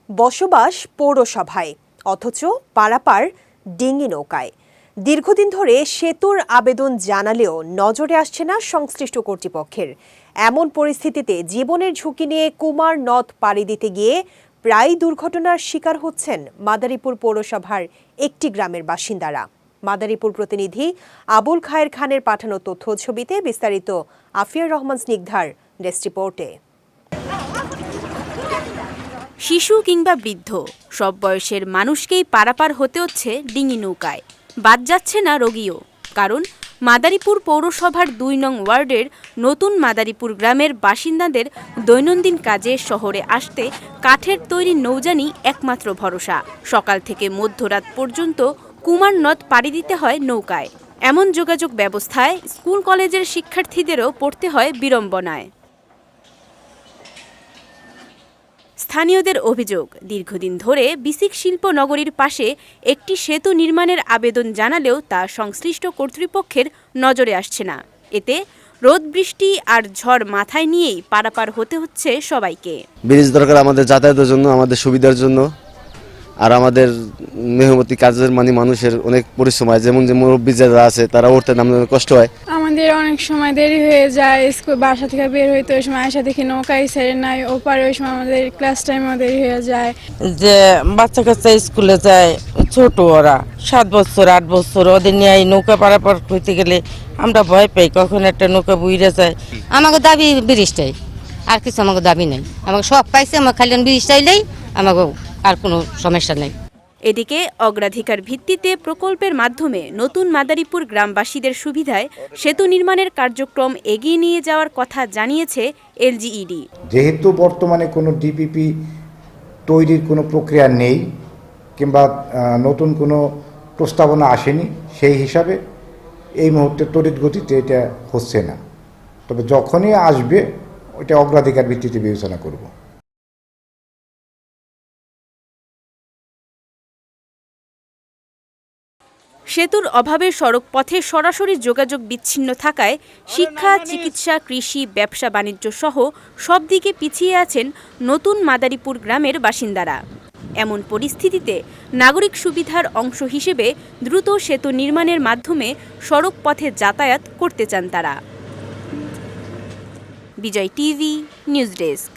বসবাস পৌরসভায় অথচ পারাপার ডিঙি নৌকায়। দীর্ঘদিন ধরে সেতুর আবেদন জানালেও নজরে আসছে না সংশ্লিষ্ট কর্তৃপক্ষের। এমন পরিস্থিতিতে জীবনের ঝুঁকি নিয়ে কুমার নদ পাড়ি দিতে গিয়ে প্রায় দুর্ঘটনার শিকার হচ্ছেন মাদারীপুর পৌরসভার একটি গ্রামের বাসিন্দারা। মাদারীপুর প্রতিনিধি আবুল খায়ের খানের পাঠানো তথ্য ছবিতে বিস্তারিত আফিয়ার রহমান স্নিগ্ধার ডেস্ক রিপোর্টে। শিশু কিংবা বৃদ্ধ সব বয়সের মানুষকেই পারাপার হতে হচ্ছে ডিঙি নৌকায়। বাদ যাচ্ছে না রোগীও, কারণ মাদারীপুর পৌরসভার ২ নং ওয়ার্ডের নতুন মাদারীপুর গ্রামের বাসিন্দাদের দৈনন্দিন কাজে শহরে আসতে কাঠের তৈরি নৌযানই একমাত্র ভরসা। সকাল থেকে মধ্যরাত পর্যন্ত কুমার নদ পাড়ি দিতে হয় নৌকায়। এমন যোগাযোগ ব্যবস্থায় স্কুল কলেজের শিক্ষার্থীদেরও পড়তে হয় বিড়ম্বনায়। স্থানীয়দের অভিযোগ, দীর্ঘদিন ধরে বিসিক শিল্প নগরীর পাশে একটি সেতু নির্মাণের আবেদন জানালেও তা সংশ্লিষ্ট কর্তৃপক্ষের নজরে আসছে না। এতে রোদ বৃষ্টি আর ঝড় মাথায় নিয়েই পারাপার হতে হচ্ছে সবাইকে। ব্রিজ দরকার আমাদের যাতায়াতের জন্য, আমাদের সুবিধার জন্য, আর আমাদের মেহনতি কাজের মানুষের অনেক পরিশ্রম হয়। যেমন যে মুরব্বী যারা আছে তারা উঠতে নামতে কষ্ট হয়। আমাদের অনেক সময় দেরি হয়ে যায়, স্কুল বাসা থেকে বের হইতে ওই সময় আসা দেখি নৌকায় ছেড়ে নাই ওপারে, ওই সময় আমাদের ক্লাস টাইমও দেরি হয়ে যায়। যে বাচ্চা কাচ্চা স্কুলে যায়, ছোট ওরা 7 বছর 8 বছর, ওদের নিয়ে এই নৌকা পারাপার করতে গেলে আমরা ভয় পাই কখন একটা নৌকা বুইড়ে যায়। আমাকে দাবি ব্রিজটাই, আর কিছু আমাকে দাবি নেই। আমাকে সব পাইছে, আমার খালি ব্রিজ চাইলেই আমাকে আর কোনো সমস্যা নেই। এদিকে অগ্রাধিকার ভিত্তিতে প্রকল্পের মাধ্যমে নতুন মাদারীপুর গ্রামবাসীদের সুবিধায় সেতু নির্মাণের কার্যক্রম এগিয়ে নিয়ে যাওয়ার কথা জানিয়েছে এলজিইডি। যেহেতু বর্তমানে কোনো ডিপিপি তৈরির কোনো প্রক্রিয়া নেই কিংবা নতুন কোনো প্রস্তাবনা আসেনি, সেই হিসাবে এই মুহূর্তে তড়িৎ গতিতে এটা হচ্ছে না। তবে যখনই আসবে ওইটা অগ্রাধিকার ভিত্তিতে বিবেচনা করব। সেতুর অভাবে সড়ক পথে সরাসরি যোগাযোগ বিচ্ছিন্ন থাকায় শিক্ষা, চিকিৎসা, কৃষি, ব্যবসা বাণিজ্য সহ সব দিকে পিছিয়ে আছেন নতুন মাদারীপুর গ্রামের বাসিন্দারা। এমন পরিস্থিতিতে নাগরিক সুবিধার অংশ হিসেবে দ্রুত সেতু নির্মাণের মাধ্যমে সড়ক পথে যাতায়াত করতে চান তারা। বিজয় টিভি নিউজ ডেস্ক।